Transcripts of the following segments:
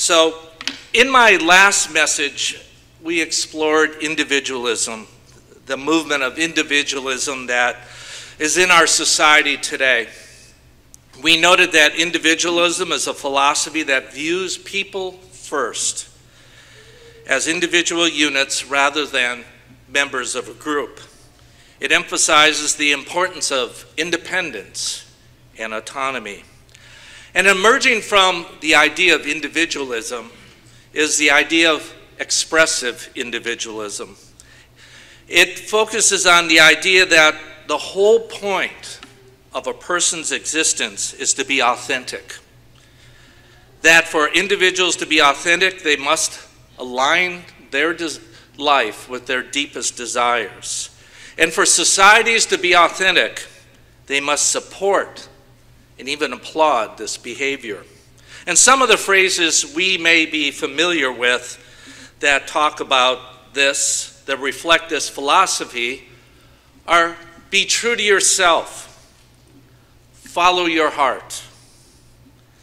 So, in my last message, we explored individualism, the movement of individualism that is in our society today. We noted that individualism is a philosophy that views people first as individual units rather than members of a group. It emphasizes the importance of independence and autonomy. And emerging from the idea of individualism is the idea of expressive individualism. It focuses on the idea that the whole point of a person's existence is to be authentic. That for individuals to be authentic, they must align their life with their deepest desires. And for societies to be authentic, they must support and even applaud this behavior. And some of the phrases we may be familiar with that talk about this, that reflect this philosophy, are be true to yourself, follow your heart,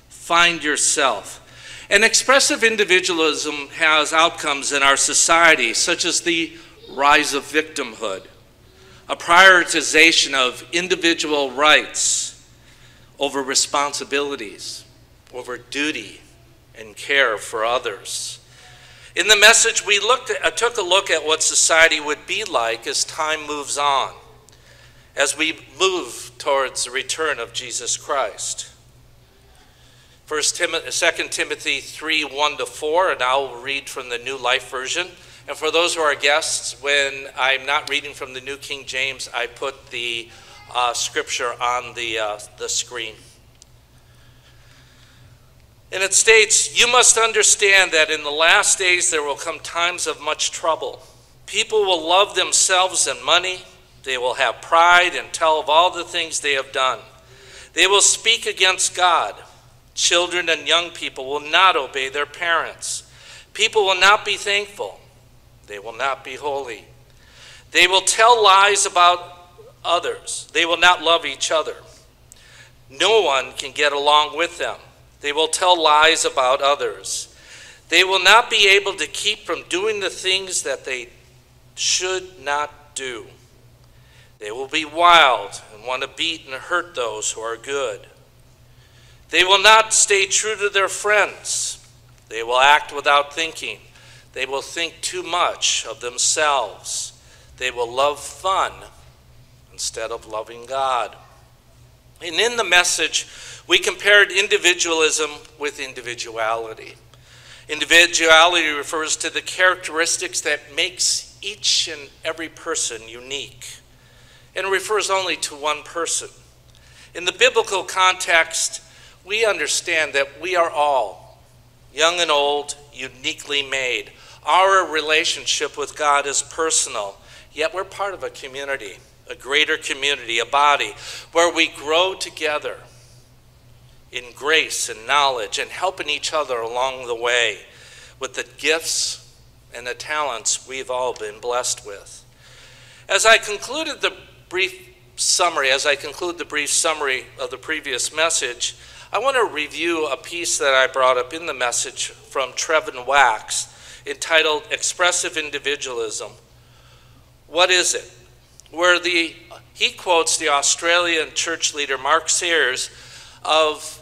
find yourself. And expressive individualism has outcomes in our society, such as the rise of victimhood, a prioritization of individual rights over responsibilities, over duty and care for others. In the message, we took a look at what society would be like as time moves on, as we move towards the return of Jesus Christ. 2 Timothy 3, 1-4, and I will read from the New Life Version. And for those who are guests, when I'm not reading from the New King James, I put the scripture on the screen. And it states, "You must understand that in the last days there will come times of much trouble. People will love themselves and money. They will have pride and tell of all the things they have done. They will speak against God. Children and young people will not obey their parents. People will not be thankful. They will not be holy. They will tell lies about others. They will not love each other. No one can get along with them. They will tell lies about others. They will not be able to keep from doing the things that they should not do. They will be wild and want to beat and hurt those who are good. They will not stay true to their friends. They will act without thinking. They will think too much of themselves. They will love fun instead of loving God." And in the message, we compared individualism with individuality. Individuality refers to the characteristics that makes each and every person unique, and it refers only to one person. In the biblical context, we understand that we are all, young and old, uniquely made. Our relationship with God is personal, yet we're part of a community, a greater community, a body, where we grow together in grace and knowledge and helping each other along the way with the gifts and the talents we've all been blessed with. As I conclude the brief summary of the previous message, I want to review a piece that I brought up in the message from Trevin Wax entitled Expressive Individualism. What is it? Where he quotes the Australian church leader Mark Sayers of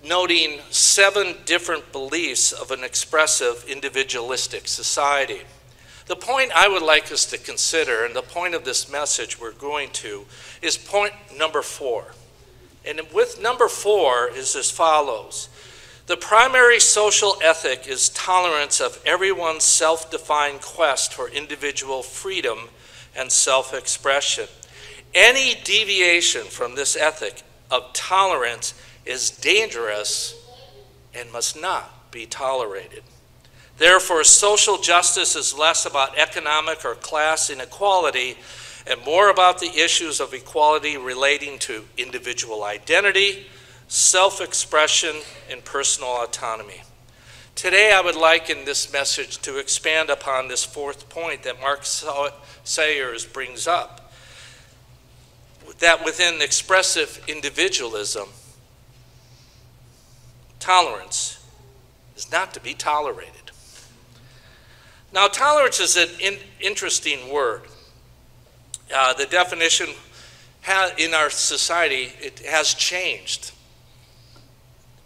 noting 7 different beliefs of an expressive individualistic society. The point I would like us to consider, and the point of this message we're going to, is point number 4. And with number 4 is as follows. The primary social ethic is tolerance of everyone's self-defined quest for individual freedom and self-expression. Any deviation from this ethic of tolerance is dangerous and must not be tolerated. Therefore, social justice is less about economic or class inequality and more about the issues of equality relating to individual identity, self-expression, and personal autonomy. Today, I would like in this message to expand upon this 4th point that Mark Sayers brings up, that within expressive individualism, tolerance is not to be tolerated. Now, tolerance is an interesting word. The definition in our society, it has changed.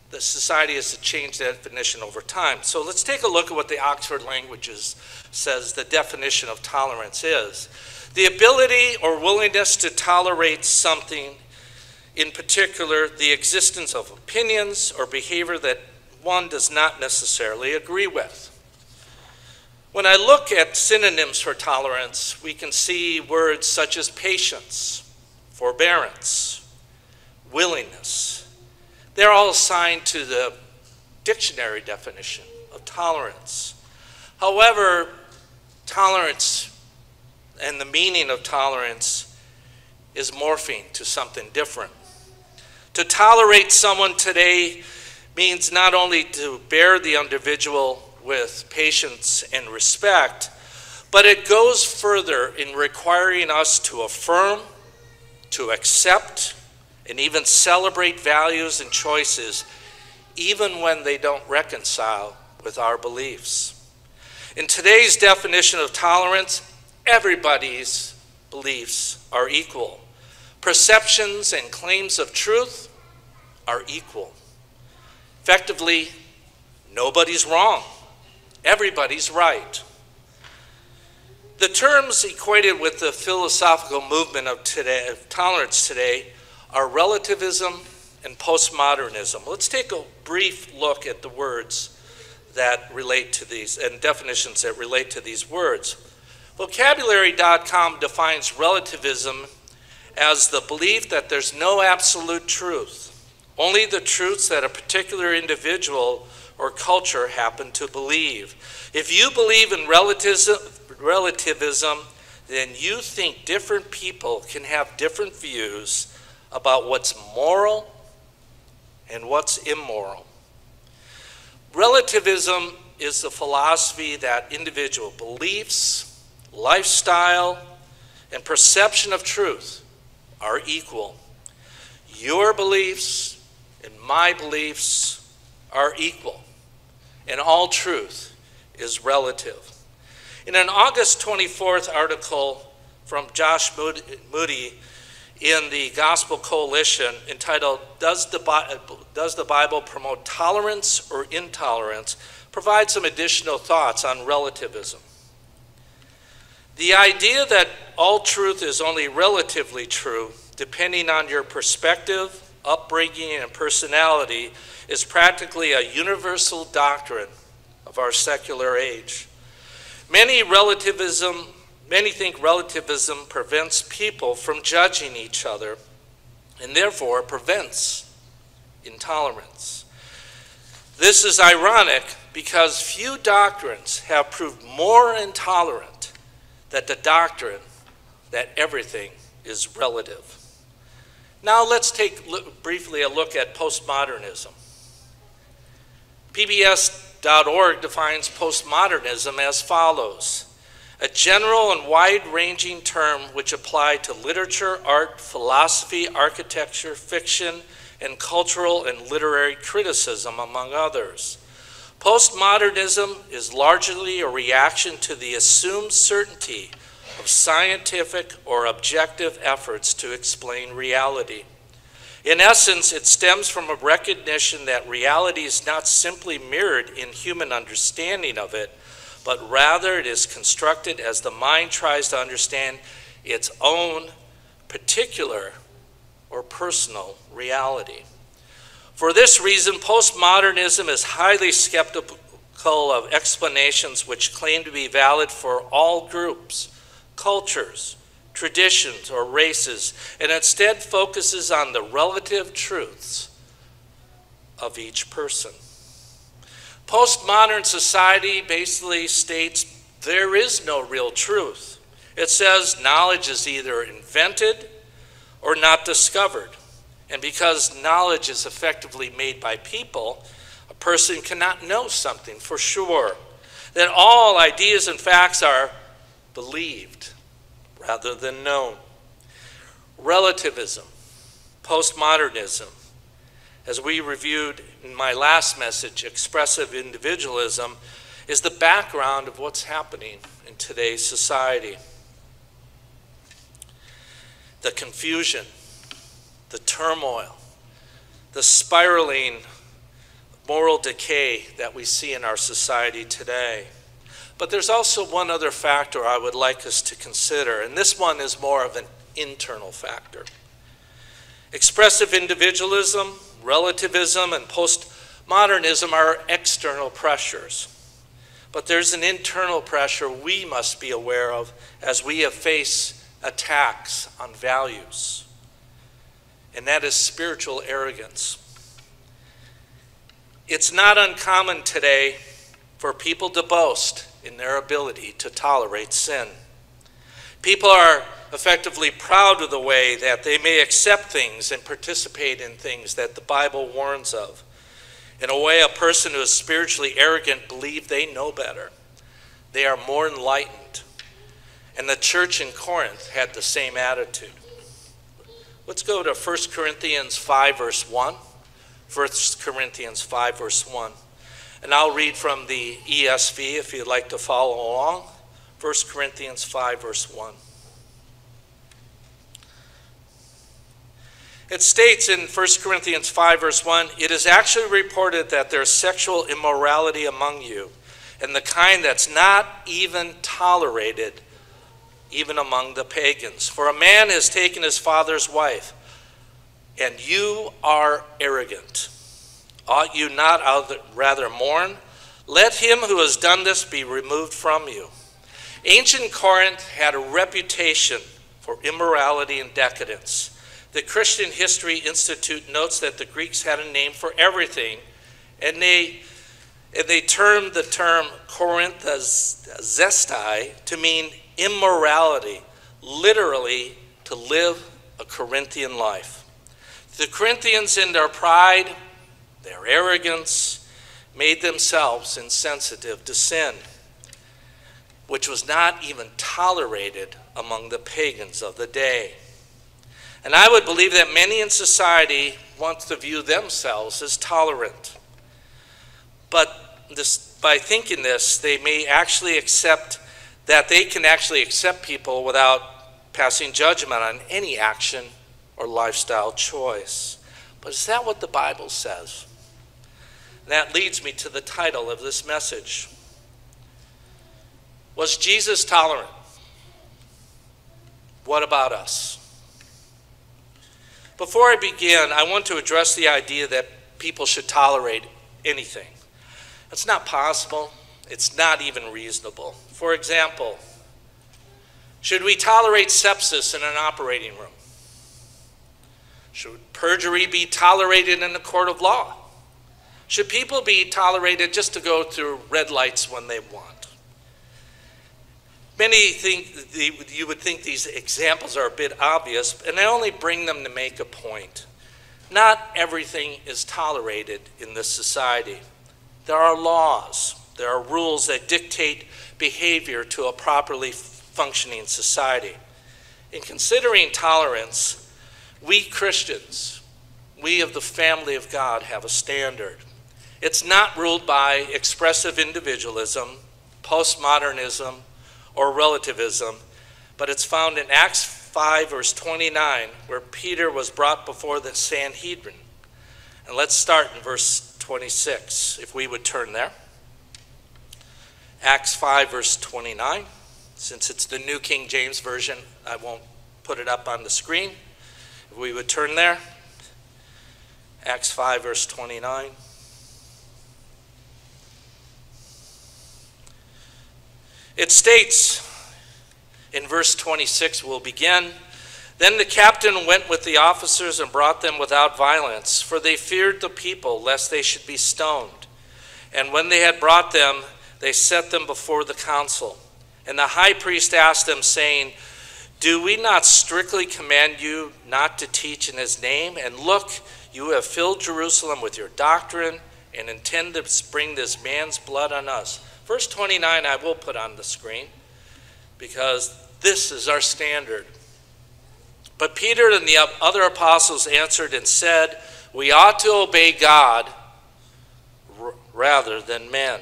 The society has changed the definition over time. So let's take a look at what the Oxford Languages says the definition of tolerance is. The ability or willingness to tolerate something, in particular, the existence of opinions or behavior that one does not necessarily agree with. When I look at synonyms for tolerance, we can see words such as patience, forbearance, willingness. They're all assigned to the dictionary definition of tolerance. However, tolerance and the meaning of tolerance is morphing to something different. To tolerate someone today means not only to bear the individual with patience and respect, but it goes further in requiring us to affirm, to accept, and even celebrate values and choices, even when they don't reconcile with our beliefs. In today's definition of tolerance, everybody's beliefs are equal. Perceptions and claims of truth are equal. Effectively, nobody's wrong. Everybody's right. The terms equated with the philosophical movement of tolerance today are relativism and postmodernism. Let's take a brief look at the words that relate to these and definitions that relate to these words. Vocabulary.com defines relativism as the belief that there's no absolute truth, only the truths that a particular individual or culture happen to believe. If you believe in relativism, then you think different people can have different views about what's moral and what's immoral. Relativism is the philosophy that individual beliefs, lifestyle, and perception of truth are equal. Your beliefs and my beliefs are equal, and all truth is relative. In an August 24th article from Josh Moody in the Gospel Coalition entitled, Does the Bible Promote Tolerance or Intolerance?, provides some additional thoughts on relativism. The idea that all truth is only relatively true, depending on your perspective, upbringing, and personality, is practically a universal doctrine of our secular age. Many think relativism prevents people from judging each other and therefore prevents intolerance. This is ironic because few doctrines have proved more intolerant than the doctrine that everything is relative. Now let's take briefly a look at postmodernism. PBS.org defines postmodernism as follows: a general and wide-ranging term which applied to literature, art, philosophy, architecture, fiction, and cultural and literary criticism, among others. Postmodernism is largely a reaction to the assumed certainty of scientific or objective efforts to explain reality. In essence, it stems from a recognition that reality is not simply mirrored in human understanding of it, but rather it is constructed as the mind tries to understand its own particular or personal reality. For this reason, postmodernism is highly skeptical of explanations which claim to be valid for all groups, cultures, traditions, or races, and instead focuses on the relative truths of each person. Postmodern society basically states there is no real truth. It says knowledge is either invented or not discovered. And because knowledge is effectively made by people, a person cannot know something for sure. That all ideas and facts are believed rather than known. Relativism, postmodernism, as we reviewed in my last message, Expressive Individualism, is the background of what's happening in today's society. The confusion, the turmoil, the spiraling moral decay that we see in our society today. But there's also one other factor I would like us to consider, and this one is more of an internal factor. Expressive individualism, relativism, and postmodernism are external pressures. But there's an internal pressure we must be aware of as we face attacks on values, and that is spiritual arrogance. It's not uncommon today for people to boast in their ability to tolerate sin. People are effectively proud of the way that they may accept things and participate in things that the Bible warns of. In a way, a person who is spiritually arrogant believes they know better. They are more enlightened. And the church in Corinth had the same attitude. Let's go to 1 Corinthians 5, verse 1. 1 Corinthians 5, verse 1. And I'll read from the ESV if you'd like to follow along. 1 Corinthians 5, verse 1. It states in 1 Corinthians 5, verse 1, "It is actually reported that there's sexual immorality among you, and the kind that's not even tolerated even among the pagans. For a man has taken his father's wife, and you are arrogant. Ought you not rather mourn? Let him who has done this be removed from you." Ancient Corinth had a reputation for immorality and decadence. The Christian History Institute notes that the Greeks had a name for everything, and they termed the term Korinthazestai to mean immorality, literally to live a Corinthian life. The Corinthians, in their pride, their arrogance, made themselves insensitive to sin, which was not even tolerated among the pagans of the day. And I would believe that many in society want to view themselves as tolerant. But by thinking this, they may actually accept that they can actually accept people without passing judgment on any action or lifestyle choice. But is that what the Bible says? That leads me to the title of this message. Was Jesus tolerant? What about us? Before I begin, I want to address the idea that people should tolerate anything. It's not possible. It's not even reasonable. For example, should we tolerate sepsis in an operating room? Should perjury be tolerated in a court of law? Should people be tolerated just to go through red lights when they want? Many think you would think these examples are a bit obvious, and I only bring them to make a point. Not everything is tolerated in this society. There are laws. There are rules that dictate behavior to a properly functioning society. In considering tolerance, we Christians, we of the family of God, have a standard. It's not ruled by expressive individualism, postmodernism, or relativism, but it's found in Acts 5, verse 29, where Peter was brought before the Sanhedrin. And let's start in verse 26, if we would turn there. Acts 5, verse 29. Since it's the New King James Version, I won't put it up on the screen. If we would turn there. Acts 5, verse 29. It states in verse 26, we'll begin, "Then the captain went with the officers and brought them without violence, for they feared the people, lest they should be stoned. And when they had brought them, they set them before the council. And the high priest asked them, saying, 'Do we not strictly command you not to teach in his name? And look, you have filled Jerusalem with your doctrine and intend to bring this man's blood on us.'" Verse 29 I will put on the screen because this is our standard. "But Peter and the other apostles answered and said, we ought to obey God rather than men.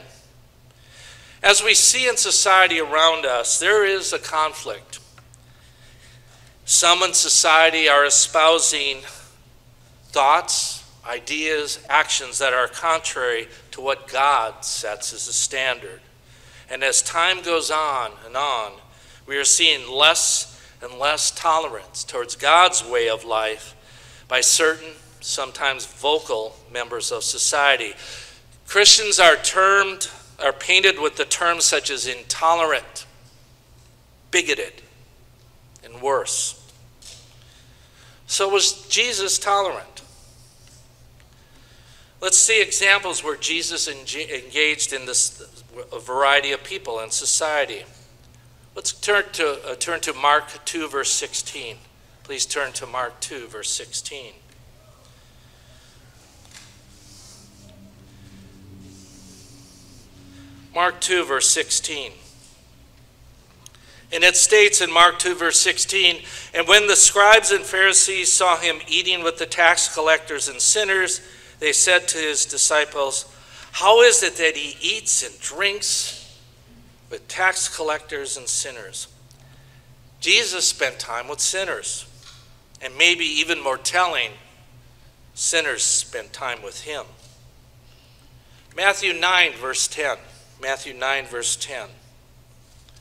As we see in society around us, there is a conflict. Some in society are espousing thoughts, ideas, actions that are contrary to what God sets as a standard. And as time goes on, we are seeing less and less tolerance towards God's way of life by certain, sometimes vocal members of society. Christians are painted with the terms such as intolerant, bigoted, and worse. So was Jesus tolerant? Let's see examples where Jesus engaged in a variety of people in society. Let's turn to Mark 2, verse 16. Please turn to Mark 2, verse 16. Mark 2, verse 16. And it states in Mark 2, verse 16, "And when the scribes and Pharisees saw him eating with the tax collectors and sinners, they said to his disciples, 'How is it that he eats and drinks with tax collectors and sinners?'" Jesus spent time with sinners. And maybe even more telling, sinners spent time with him. Matthew 9, verse 10. Matthew 9, verse 10.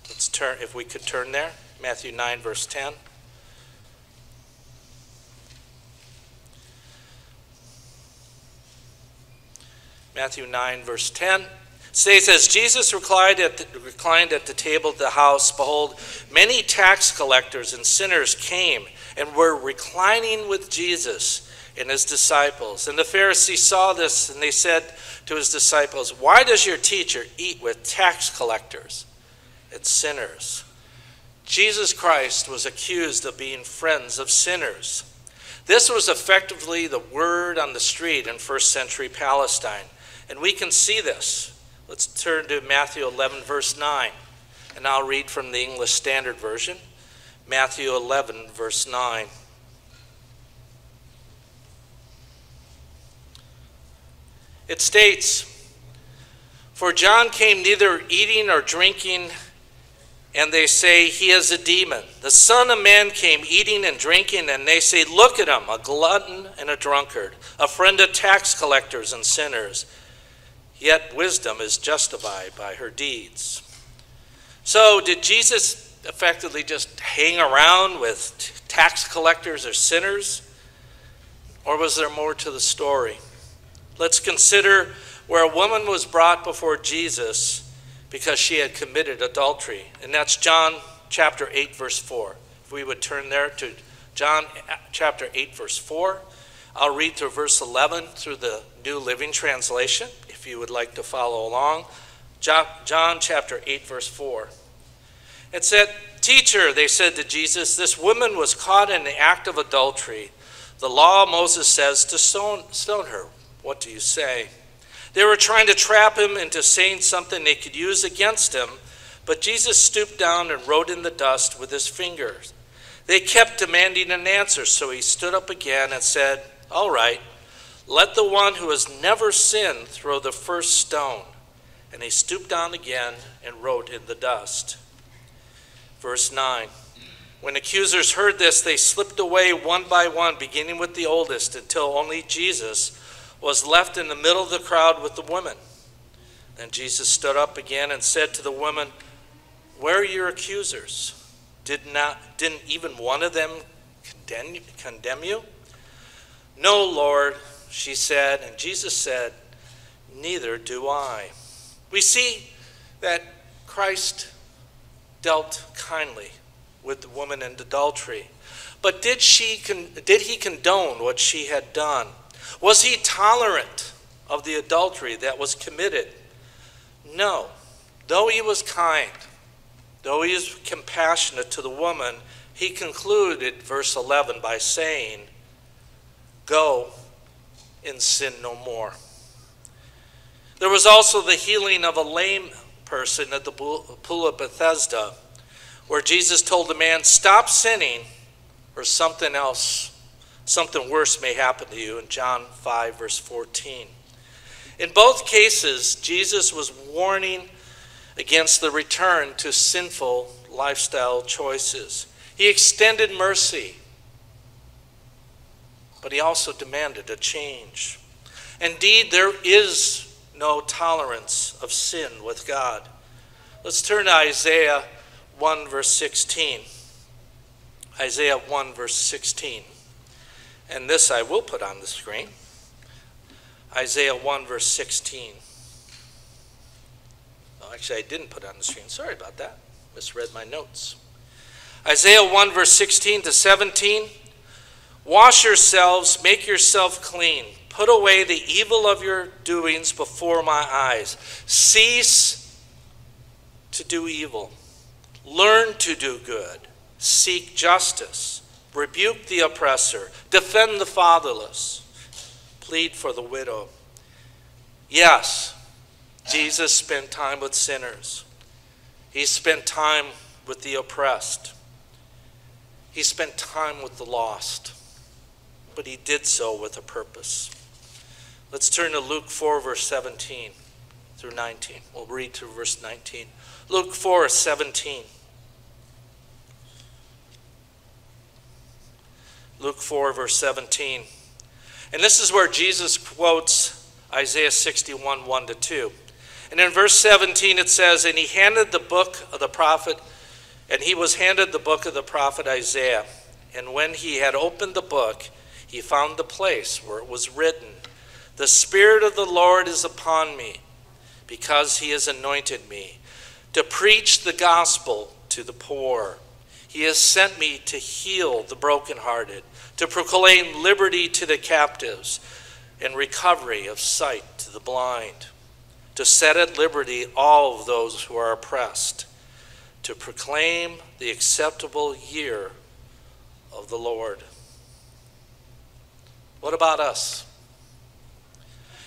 Let's turn, if we could turn there. Matthew 9, verse 10. Matthew 9, verse 10 states, "As Jesus reclined at the table of the house, behold, many tax collectors and sinners came and were reclining with Jesus and his disciples. And the Pharisees saw this, and they said to his disciples, 'Why does your teacher eat with tax collectors and sinners?'" Jesus Christ was accused of being friends of sinners. This was effectively the word on the street in first century Palestine. And we can see this. Let's turn to Matthew 11, verse 9. And I'll read from the English Standard Version. Matthew 11, verse 9. It states, "For John came neither eating nor drinking, and they say he is a demon. The Son of Man came eating and drinking, and they say, 'Look at him, a glutton and a drunkard, a friend of tax collectors and sinners.' Yet wisdom is justified by her deeds." So did Jesus effectively just hang around with tax collectors or sinners? Or was there more to the story? Let's consider where a woman was brought before Jesus because she had committed adultery. And that's John chapter 8, verse 4. If we would turn there to John chapter 8, verse 4. I'll read through verse 11 through the New Living Translation, if you would like to follow along. John chapter 8, verse 4. It said, "Teacher," they said to Jesus, "this woman was caught in the act of adultery. The law of Moses says to stone her. What do you say?" They were trying to trap him into saying something they could use against him, but Jesus stooped down and wrote in the dust with his fingers. They kept demanding an answer, so he stood up again and said, "All right, let the one who has never sinned throw the first stone." And he stooped down again and wrote in the dust. Verse 9. When accusers heard this, they slipped away one by one, beginning with the oldest, until only Jesus was left in the middle of the crowd with the women. Then Jesus stood up again and said to the woman, "Where are your accusers? Didn't even one of them condemn you?" "No, Lord," she said. And Jesus said, "Neither do I." We see that Christ dealt kindly with the woman in adultery. But did he condone what she had done? Was he tolerant of the adultery that was committed? No. Though he was kind, though he was compassionate to the woman, he concluded verse 11 by saying, "Go and sin no more." There was also the healing of a lame person at the pool of Bethesda, where Jesus told the man, "Stop sinning, or something else something worse may happen to you in John 5, verse 14. In both cases, Jesus was warning against the return to sinful lifestyle choices. He extended mercy, but he also demanded a change. Indeed, there is no tolerance of sin with God. Let's turn to Isaiah 1, verse 16. Isaiah 1, verse 16. And this I will put on the screen. Isaiah 1, verse 16. Oh, actually, I didn't put it on the screen. Sorry about that. Misread my notes. Isaiah 1, verse 16 to 17. Wash yourselves, make yourself clean. Put away the evil of your doings before my eyes. Cease to do evil. Learn to do good. Seek justice. Rebuke the oppressor. Defend the fatherless. Plead for the widow. Yes, Jesus spent time with sinners. He spent time with the oppressed. He spent time with the lost. But he did so with a purpose. Let's turn to Luke 4, verse 17 through 19. We'll read through verse 19. Luke 4, 17. Luke 4, verse 17. And this is where Jesus quotes Isaiah 61, 1 to 2. And in verse 17 it says, And he was handed the book of the prophet Isaiah. And when he had opened the book, he found the place where it was written, The Spirit of the Lord is upon me, because he has anointed me to preach the gospel to the poor. He has sent me to heal the brokenhearted, to proclaim liberty to the captives, and recovery of sight to the blind, to set at liberty all of those who are oppressed, to proclaim the acceptable year of the Lord. What about us?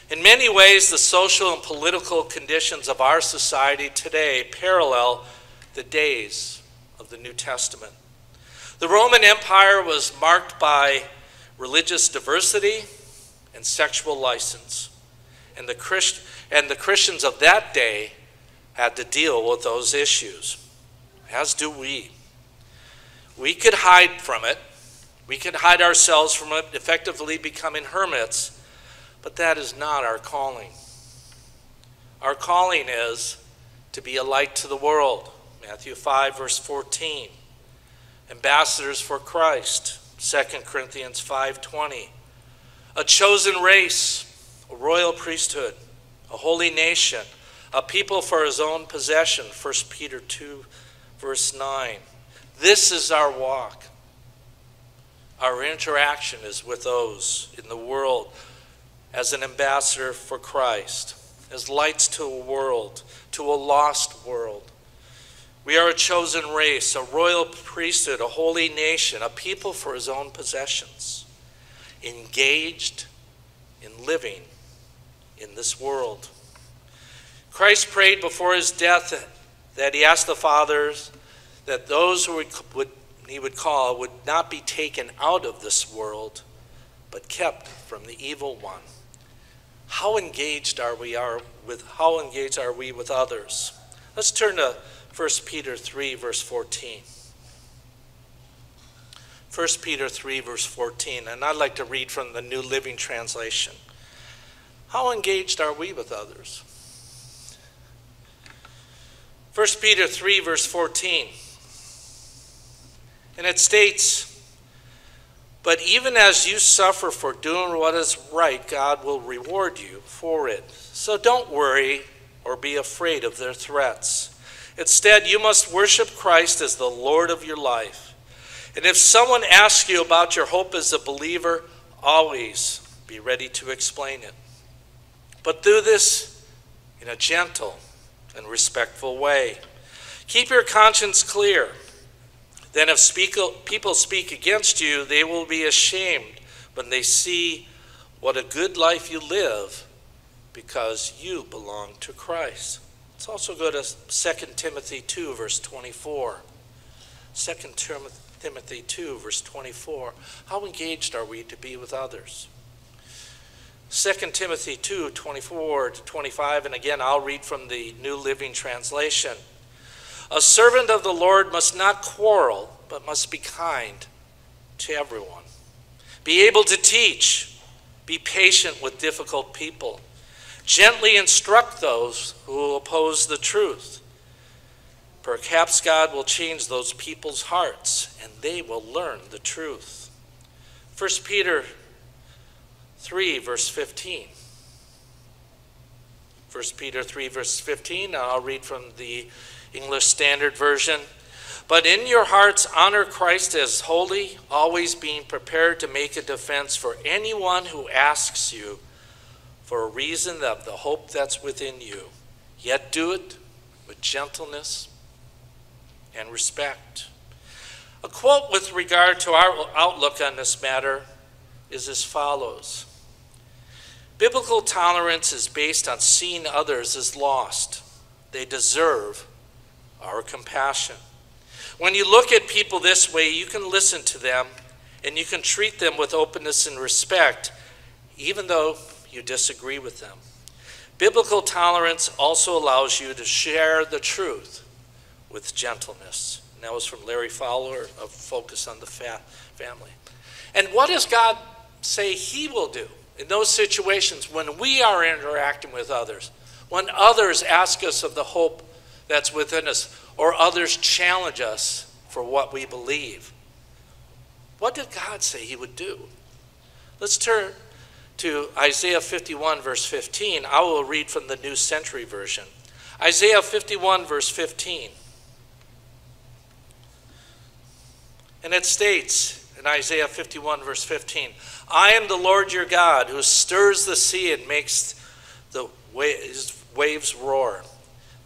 In many ways, the social and political conditions of our society today parallel the days of the New Testament. The Roman Empire was marked by religious diversity and sexual license, and the Christians of that day had to deal with those issues, as do we. We could hide from it. We could hide ourselves from it, effectively becoming hermits, but that is not our calling. Our calling is to be a light to the world. Matthew 5, verse 14. Ambassadors for Christ. 2 Corinthians 5:20. A chosen race, a royal priesthood, a holy nation, a people for his own possession. 1 Peter 2, verse 9. This is our walk. Our interaction is with those in the world as an ambassador for Christ, as lights to a world, to a lost world. We are a chosen race, a royal priesthood, a holy nation, a people for his own possessions, engaged in living in this world. Christ prayed before his death that he asked the Father that those who he would call would not be taken out of this world, but kept from the evil one. How engaged are we with others? Let's turn to 1 Peter 3, verse 14. 1 Peter 3, verse 14, and I'd like to read from the New Living Translation. How engaged are we with others? 1 Peter 3, verse 14. And it states, But even as you suffer for doing what is right, God will reward you for it. So don't worry or be afraid of their threats. Instead, you must worship Christ as the Lord of your life. And if someone asks you about your hope as a believer, always be ready to explain it. But do this in a gentle and respectful way. Keep your conscience clear. Then if people speak against you, they will be ashamed when they see what a good life you live because you belong to Christ. Let's also go to 2 Timothy 2, verse 24. 2 Timothy 2, verse 24. How engaged are we to be with others? 2 Timothy 2, 24 to 25, and again I'll read from the New Living Translation. A servant of the Lord must not quarrel, but must be kind to everyone. Be able to teach. Be patient with difficult people. Gently instruct those who oppose the truth. Perhaps God will change those people's hearts, and they will learn the truth. 1 Peter 3, verse 15. 1 Peter 3, verse 15, and I'll read from the English Standard Version. But in your hearts honor Christ as holy, always being prepared to make a defense for anyone who asks you for a reason of the hope that's within you. Yet do it with gentleness and respect. A quote with regard to our outlook on this matter is as follows. Biblical tolerance is based on seeing others as lost. They deserve our compassion. When you look at people this way, you can listen to them and you can treat them with openness and respect, even though you disagree with them. Biblical tolerance also allows you to share the truth with gentleness. And that was from Larry Fowler of Focus on the Family. And what does God say he will do in those situations when we are interacting with others, when others ask us of the hope that's within us, or others challenge us for what we believe? What did God say he would do? Let's turn to Isaiah 51, verse 15. I will read from the New Century Version. Isaiah 51, verse 15. And it states in Isaiah 51, verse 15, I am the Lord your God who stirs the sea and makes the waves roar.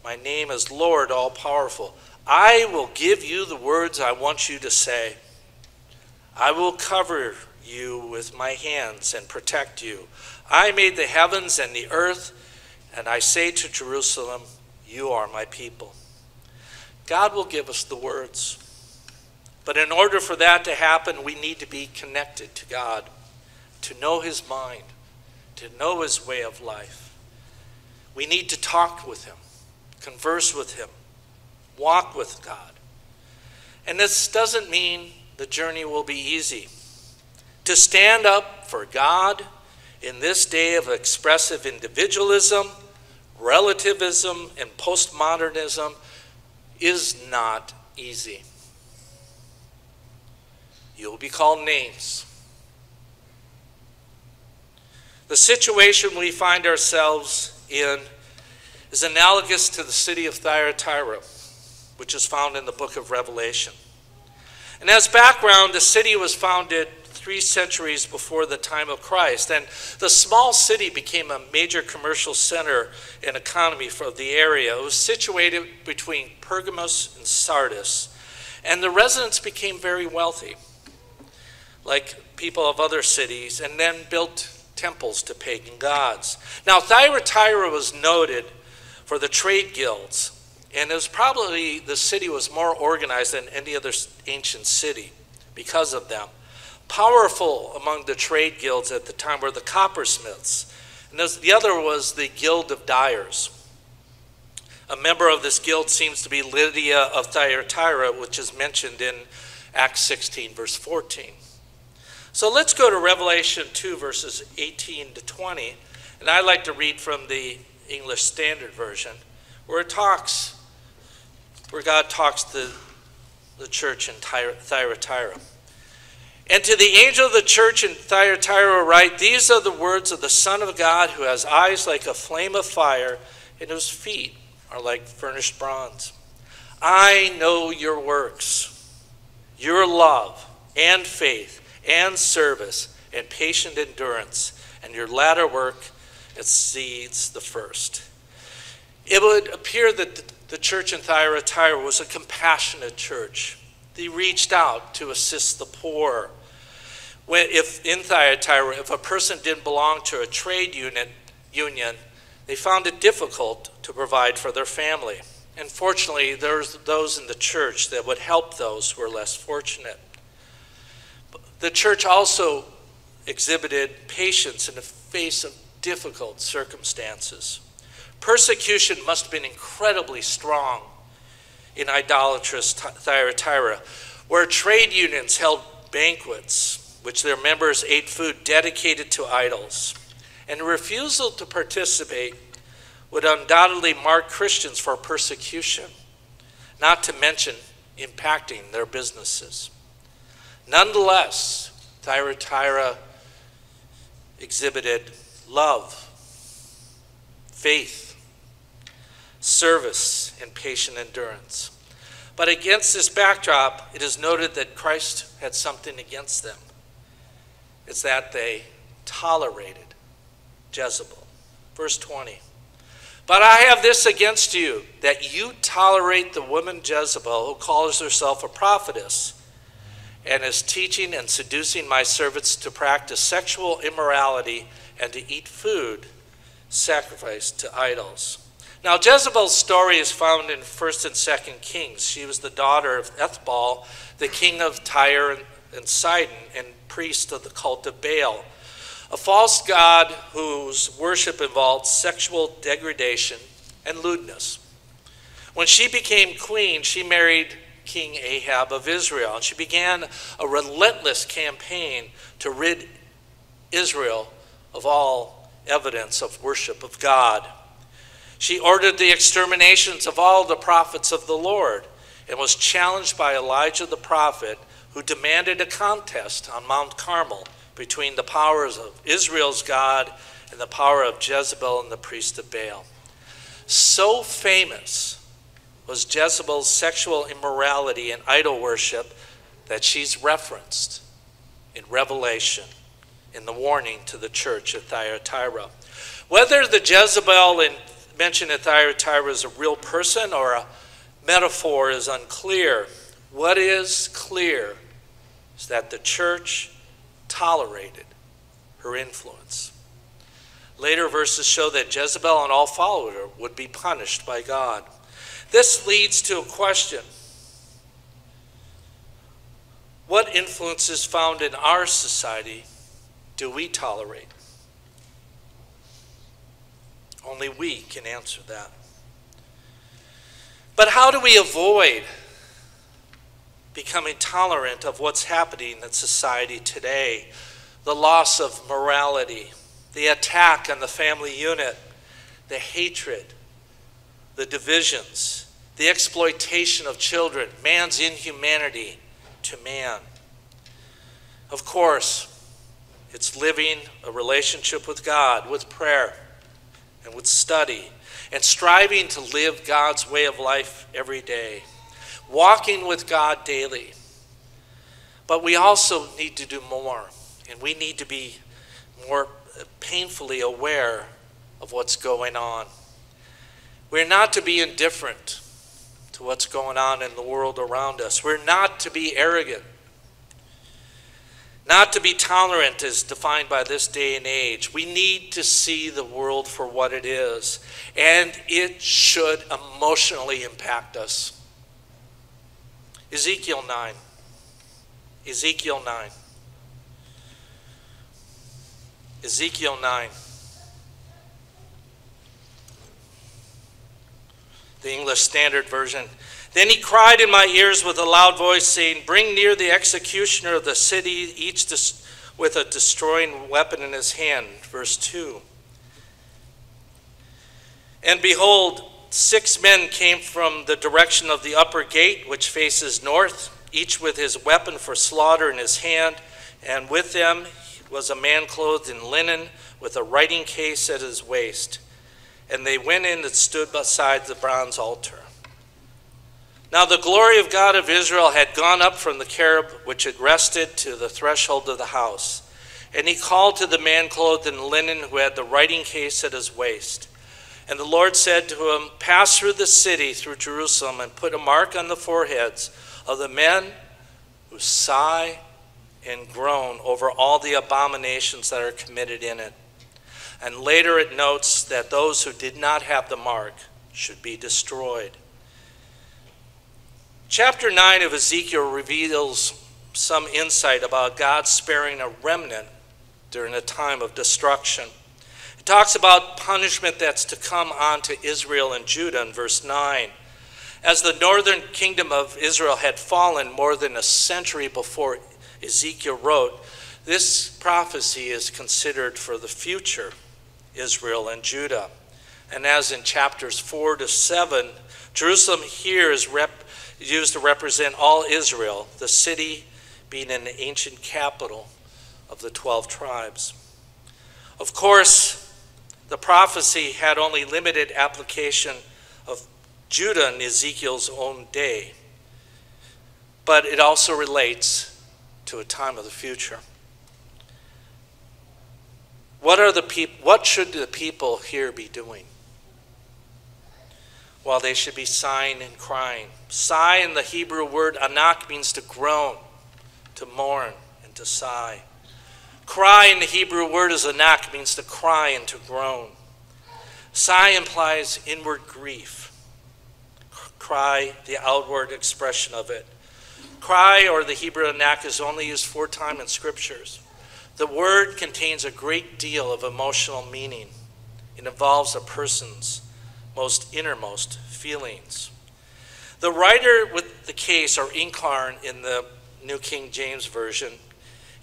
My name is Lord all-powerful. I will give you the words I want you to say. I will cover you with my hands and protect you. I made the heavens and the earth, and I say to Jerusalem, you are my people. God will give us the words. But in order for that to happen, we need to be connected to God, to know his mind, to know his way of life. We need to talk with him, converse with him, walk with God. And this doesn't mean the journey will be easy. To stand up for God in this day of expressive individualism, relativism, and postmodernism is not easy. You'll be called names. The situation we find ourselves in is analogous to the city of Thyatira, which is found in the book of Revelation. And as background, the city was founded 3 centuries before the time of Christ, and the small city became a major commercial center and economy for the area. It was situated between Pergamos and Sardis, and the residents became very wealthy, like people of other cities, and then built temples to pagan gods. Now, Thyatira was noted for the trade guilds, and it was probably the city was more organized than any other ancient city because of them. Powerful among the trade guilds at the time were the coppersmiths, and the other was the Guild of Dyers. A member of this guild seems to be Lydia of Thyatira, which is mentioned in Acts 16, verse 14. So let's go to Revelation 2, verses 18 to 20, and I'd like to read from the English Standard Version, where God talks to the church in Thyatira. And to the angel of the church in Thyatira write, these are the words of the Son of God, who has eyes like a flame of fire, and whose feet are like burnished bronze. I know your works, your love and faith and service and patient endurance, and your latter work exceeds the first. It would appear that the church in Thyatira was a compassionate church. They reached out to assist the poor. If in Thyatira, if a person didn't belong to a trade union, they found it difficult to provide for their family. And fortunately, there's those in the church that would help those who are less fortunate. The church also exhibited patience in the face of difficult circumstances. Persecution must have been incredibly strong in idolatrous Thyatira, where trade unions held banquets, which their members ate food dedicated to idols. And refusal to participate would undoubtedly mark Christians for persecution, not to mention impacting their businesses. Nonetheless, Thyatira exhibited love, faith, service, and patient endurance. But against this backdrop, it is noted that Christ had something against them. It's that they tolerated Jezebel. Verse 20. But I have this against you, that you tolerate the woman Jezebel, who calls herself a prophetess, and is teaching and seducing my servants to practice sexual immorality and to eat food sacrificed to idols. Now, Jezebel's story is found in 1st and 2nd Kings. She was the daughter of Ethbaal, the king of Tyre and Sidon, and priest of the cult of Baal, a false god whose worship involved sexual degradation and lewdness. When she became queen, she married King Ahab of Israel, and she began a relentless campaign to rid Israel of all evidence of worship of God. She ordered the exterminations of all the prophets of the Lord and was challenged by Elijah the prophet, who demanded a contest on Mount Carmel between the powers of Israel's God and the power of Jezebel and the priest of Baal. So famous was Jezebel's sexual immorality and idol worship that she's referenced in Revelation in the warning to the church at Thyatira. Whether the Jezebel mentioned at Thyatira is a real person or a metaphor is unclear. What is clear is that the church tolerated her influence. Later verses show that Jezebel and all followers her would be punished by God. This leads to a question. What influences found in our society do we tolerate? Only we can answer that. But how do we avoid becoming tolerant of what's happening in society today? The loss of morality, the attack on the family unit, the hatred, the divisions, the exploitation of children, man's inhumanity to man. Of course, it's living a relationship with God, with prayer, and with study, and striving to live God's way of life every day, walking with God daily. But we also need to do more, and we need to be more painfully aware of what's going on. We're not to be indifferent to what's going on in the world around us. We're not to be arrogant. Not to be tolerant is defined by this day and age. We need to see the world for what it is, and it should emotionally impact us. Ezekiel 9. Ezekiel 9. Ezekiel 9. The English Standard Version. Then he cried in my ears with a loud voice, saying, bring near the executioner of the city, each with a destroying weapon in his hand. Verse 2. And behold, 6 men came from the direction of the upper gate, which faces north, each with his weapon for slaughter in his hand. And with them was a man clothed in linen, with a writing case at his waist. And they went in and stood beside the bronze altar. Now the glory of God of Israel had gone up from the cherub which had rested to the threshold of the house. And he called to the man clothed in linen who had the writing case at his waist. And the Lord said to him, pass through the city, through Jerusalem, and put a mark on the foreheads of the men who sigh and groan over all the abominations that are committed in it. And later it notes that those who did not have the mark should be destroyed. Chapter 9 of Ezekiel reveals some insight about God sparing a remnant during a time of destruction. It talks about punishment that's to come on to Israel and Judah in verse 9. As the northern kingdom of Israel had fallen more than a century before Ezekiel wrote, this prophecy is considered for the future Israel and Judah. And as in chapters 4 to 7, Jerusalem here is used to represent all Israel, the city being an ancient capital of the 12 tribes. Of course, the prophecy had only limited application of Judah in Ezekiel's own day, but it also relates to a time of the future. What should the people here be doing? Well, they should be sighing and crying. Sigh in the Hebrew word anak means to groan, to mourn, and to sigh. Cry in the Hebrew word is anak means to cry and to groan. Sigh implies inward grief. Cry, the outward expression of it. Cry, or the Hebrew anak, is only used 4 times in scriptures. The word contains a great deal of emotional meaning. It involves a person's most innermost feelings. The writer with the case, or incarn in the New King James Version,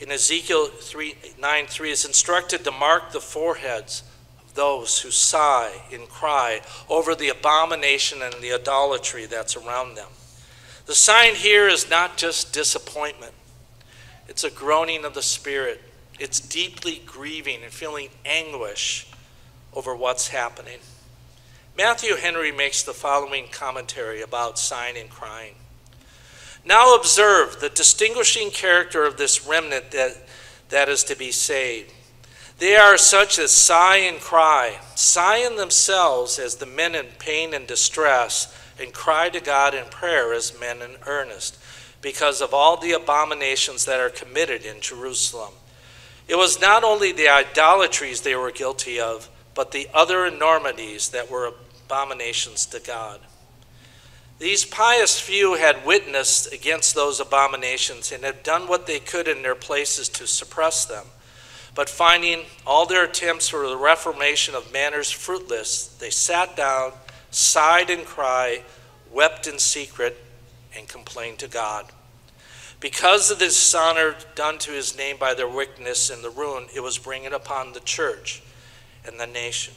in Ezekiel 9:3 is instructed to mark the foreheads of those who sigh and cry over the abomination and the idolatry that's around them. The sign here is not just disappointment. It's a groaning of the spirit. It's deeply grieving and feeling anguish over what's happening. Matthew Henry makes the following commentary about sighing and crying. Now observe the distinguishing character of this remnant that is to be saved. They are such as sigh and cry, sigh in themselves as the men in pain and distress, and cry to God in prayer as men in earnest, because of all the abominations that are committed in Jerusalem. It was not only the idolatries they were guilty of, but the other enormities that were abominations to God. These pious few had witnessed against those abominations and had done what they could in their places to suppress them. But finding all their attempts for the reformation of manners fruitless, they sat down, sighed and cried, wept in secret, and complained to God. Because of the dishonor done to his name by their wickedness and the ruin it was bringing upon the church and the nation.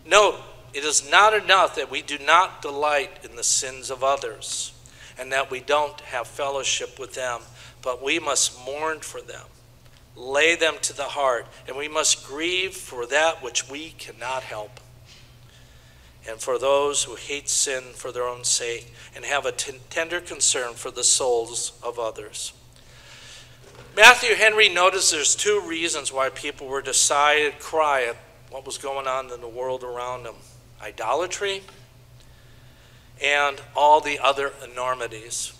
Note, it is not enough that we do not delight in the sins of others and that we don't have fellowship with them, but we must mourn for them, lay them to the heart, and we must grieve for that which we cannot help, and for those who hate sin for their own sake and have a tender concern for the souls of others. Matthew Henry noticed there's 2 reasons why people were to sigh and cry at what was going on in the world around them: idolatry and all the other enormities,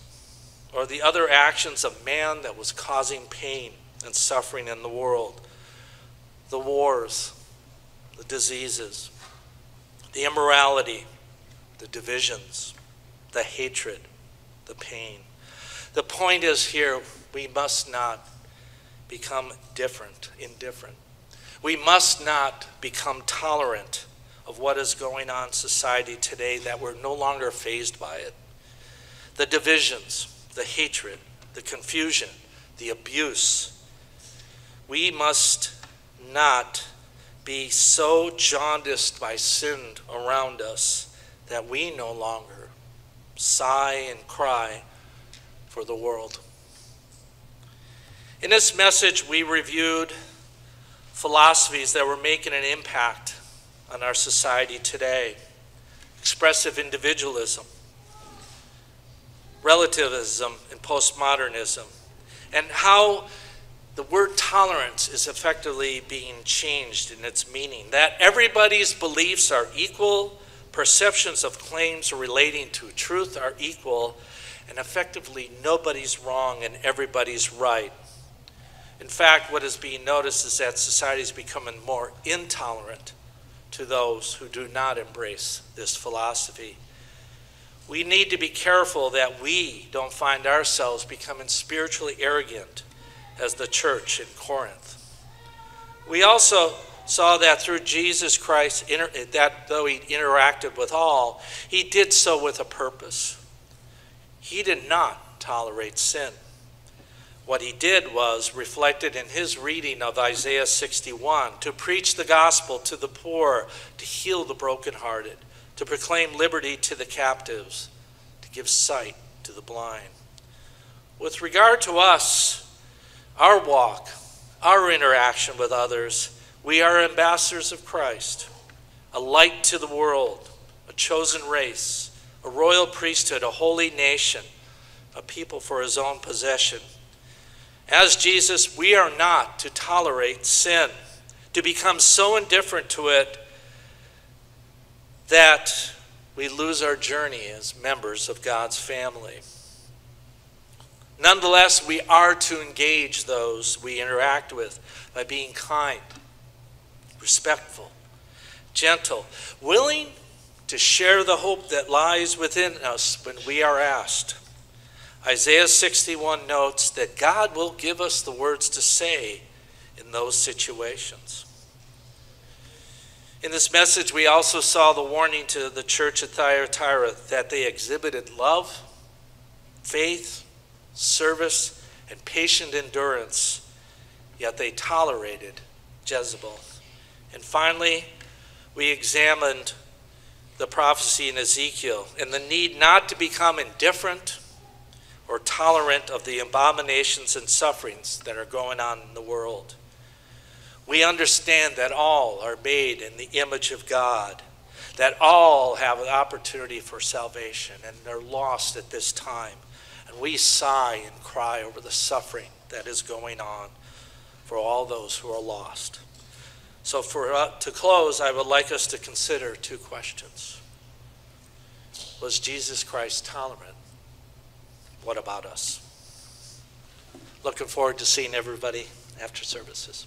or the other actions of man that was causing pain and suffering in the world. The wars, the diseases, the immorality, the divisions, the hatred, the pain. The point is here, we must not become indifferent. We must not become tolerant of what is going on in society today, that we're no longer fazed by it. The divisions, the hatred, the confusion, the abuse. We must not be so jaundiced by sin around us that we no longer sigh and cry for the world. In this message, we reviewed philosophies that were making an impact on our society today: expressive individualism, relativism, and postmodernism, and how the word tolerance is effectively being changed in its meaning, that everybody's beliefs are equal, perceptions of claims relating to truth are equal, and effectively nobody's wrong and everybody's right. In fact, what is being noticed is that society is becoming more intolerant to those who do not embrace this philosophy. We need to be careful that we don't find ourselves becoming spiritually arrogant as the church in Corinth. We also saw that through Jesus Christ, that though he interacted with all, he did so with a purpose. He did not tolerate sin. What he did was reflected in his reading of Isaiah 61, to preach the gospel to the poor, to heal the brokenhearted, to proclaim liberty to the captives, to give sight to the blind. With regard to us, our walk, our interaction with others, we are ambassadors of Christ, a light to the world, a chosen race, a royal priesthood, a holy nation, a people for his own possession. As Jesus, we are not to tolerate sin, to become so indifferent to it that we lose our journey as members of God's family. Nonetheless, we are to engage those we interact with by being kind, respectful, gentle, willing to share the hope that lies within us when we are asked. Isaiah 61 notes that God will give us the words to say in those situations. In this message, we also saw the warning to the church at Thyatira that they exhibited love, faith, service, and patient endurance, yet they tolerated Jezebel. And finally, we examined the prophecy in Ezekiel and the need not to become indifferent or tolerant of the abominations and sufferings that are going on in the world. We understand that all are made in the image of God, that all have an opportunity for salvation and are lost at this time. And we sigh and cry over the suffering that is going on for all those who are lost. So to close, I would like us to consider two questions. Was Jesus Christ tolerant? What about us? Looking forward to seeing everybody after services.